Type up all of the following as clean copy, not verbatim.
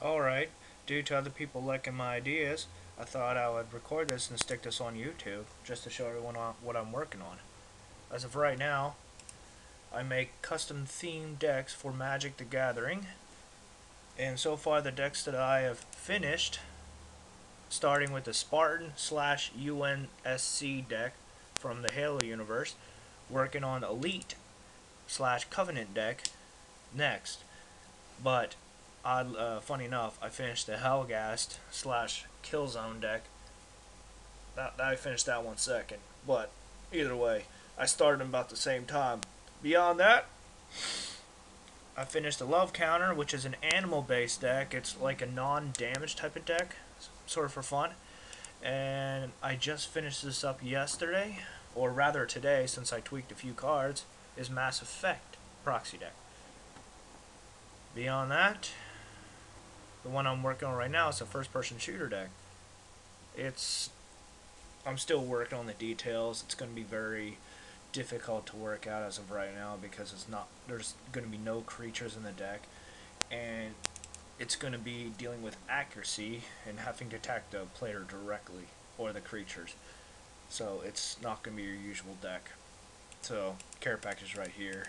Alright, due to other people liking my ideas, I thought I would record this and stick this on YouTube just to show everyone what I'm working on. As of right now, I make custom themed decks for Magic the Gathering, and so far the decks that I have finished, starting with the Spartan slash UNSC deck from the Halo universe, working on Elite slash Covenant deck next. But funny enough, I finished the Helghast slash Killzone deck. I finished that one second. But either way, I started them about the same time. Beyond that, I finished the Love Counter, which is an animal-based deck. It's like a non-damage type of deck, sort of for fun. And I just finished this up yesterday, or rather today, since I tweaked a few cards, is Mass Effect Proxy Deck. Beyond that, the one I'm working on right now is a first-person shooter deck. I'm still working on the details. It's going to be very difficult to work out as of right now because there's going to be no creatures in the deck, and it's going to be dealing with accuracy and having to attack the player directly or the creatures. So it's not going to be your usual deck. So care package right here.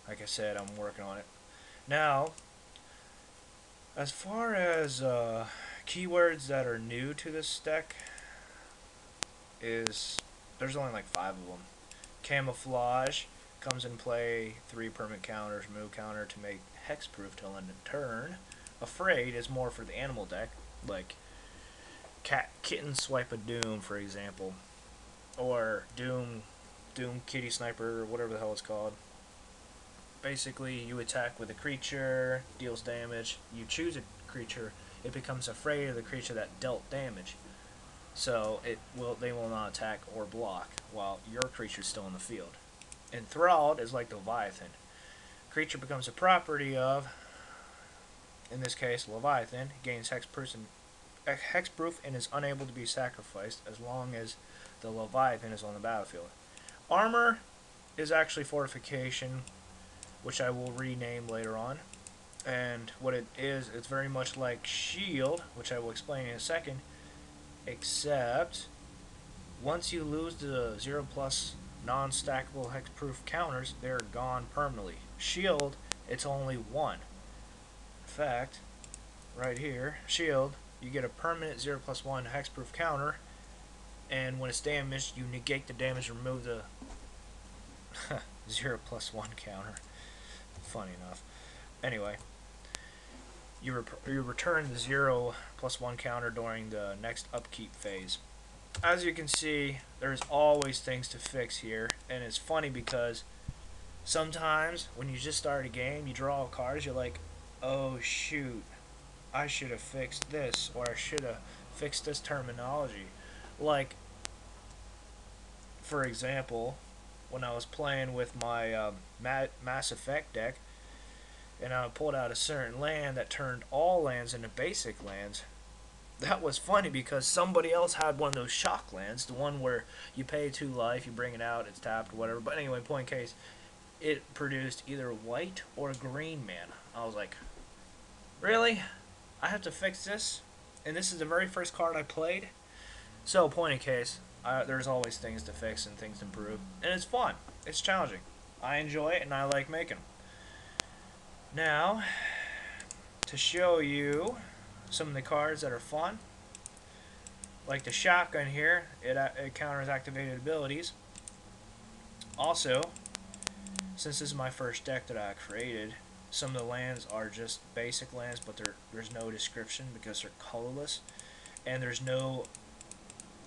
Like I said, I'm working on it now. As far as keywords that are new to this deck, there's only like 5 of them. Camouflage comes in play 3 permanent counters, move counter to make hexproof till end of turn. Afraid is more for the animal deck, like Kitten Swipe of Doom, for example, or Doom Kitty Sniper, or whatever the hell it's called. Basically, you attack with a creature, deals damage. You choose a creature, it becomes afraid of the creature that dealt damage. So they will not attack or block while your creature is still in the field. Enthralled is like the Leviathan. Creature becomes a property of, in this case, Leviathan. Gains hexproof and is unable to be sacrificed as long as the Leviathan is on the battlefield. Armor is actually fortification, which I will rename later on. And what it is, it's very much like shield, which I will explain in a second, except once you lose the 0+ non-stackable hexproof counters, they're gone permanently. Shield, it's only 1. In fact, right here, shield, you get a permanent 0+1 hexproof counter, and when it's damaged, you negate the damage and remove the 0+1 counter. Funny enough. Anyway, you return the 0+1 counter during the next upkeep phase. As you can see, there's always things to fix here, and it's funny because sometimes when you just start a game, you draw cards, you're like, oh shoot, I should have fixed this, or I should have fixed this terminology. Like, for example, when I was playing with my Mass Effect deck, and I pulled out a certain land that turned all lands into basic lands. That was funny because somebody else had one of those shock lands, the one where you pay 2 life, you bring it out, it's tapped, whatever. But anyway, point in case, it produced either white or green man. I was like, really? I have to fix this? And this is the very first card I played? So, point in case, there's always things to fix and things to improve. And it's fun. It's challenging. I enjoy it and I like making them. Now, to show you some of the cards that are fun, like the shotgun here, it counters activated abilities. Also, since this is my first deck that I created, some of the lands are just basic lands, but there's no description because they're colorless, and there's no.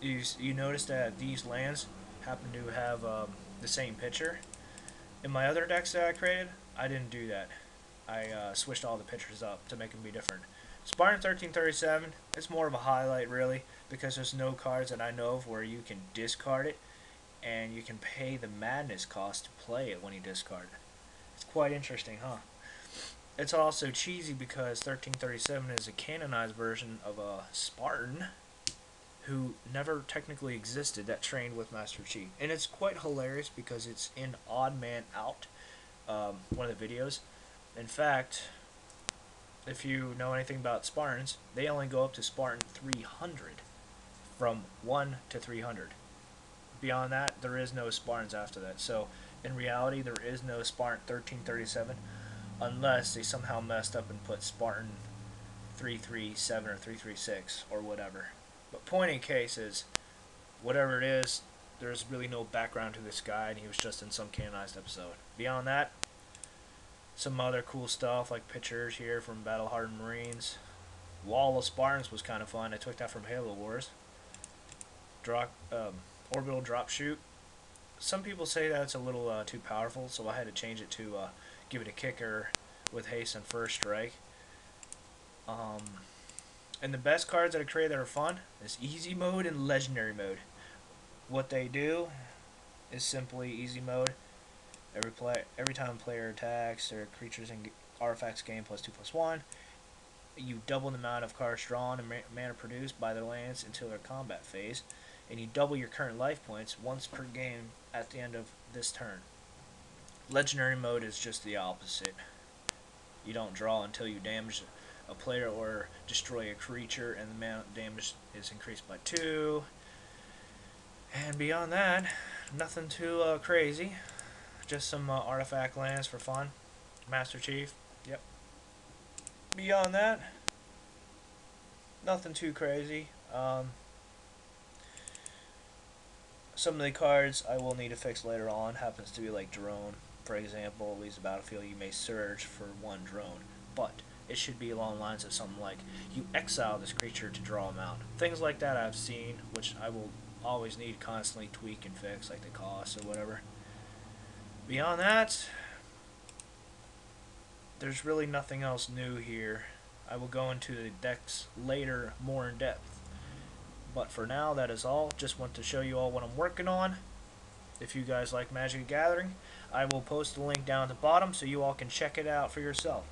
You notice that these lands happen to have the same picture. In my other decks that I created, I didn't do that. I switched all the pictures up to make them be different. Spartan 1337, it's more of a highlight really, because there's no cards that I know of where you can discard it, and you can pay the madness cost to play it when you discard it. It's quite interesting, huh? It's also cheesy because 1337 is a canonized version of a Spartan who never technically existed that trained with Master Chief. And it's quite hilarious because it's in Odd Man Out, one of the videos. In fact, if you know anything about Spartans, they only go up to Spartan 300 from 1 to 300. Beyond that, there is no Spartans after that. So, in reality, there is no Spartan 1337 unless they somehow messed up and put Spartan 337 or 336 or whatever. But point in case is, whatever it is, there's really no background to this guy, and he was just in some canonized episode. Beyond that, some other cool stuff like pictures here from Battle Hardened Marines. Wall of Spartans was kind of fun. I took that from Halo Wars. Drop, orbital drop shoot. Some people say that it's a little too powerful, so I had to change it to give it a kicker with haste and first strike. And the best cards that I created that are fun is easy mode and legendary mode. What they do is simply easy mode. Every time a player attacks or creatures and artifacts gain +2/+1, you double the amount of cards drawn and mana produced by their lands until their combat phase, and you double your current life points once per game at the end of this turn. Legendary mode is just the opposite. You don't draw until you damage a player or destroy a creature, and the amount of damage is increased by 2. And beyond that, nothing too crazy. Just some artifact lands for fun. Master Chief, yep. Beyond that, nothing too crazy. Some of the cards I will need to fix later on happens to be like drone. For example, leaves the battlefield, you may search for 1 drone, but it should be along the lines of something like you exile this creature to draw them out. Things like that I've seen, which I will always need to constantly tweak and fix, like the cost or whatever. Beyond that, there's really nothing else new here. I will go into the decks later more in depth. But for now, that is all. Just want to show you all what I'm working on. If you guys like Magic the Gathering, I will post the link down at the bottom so you all can check it out for yourself.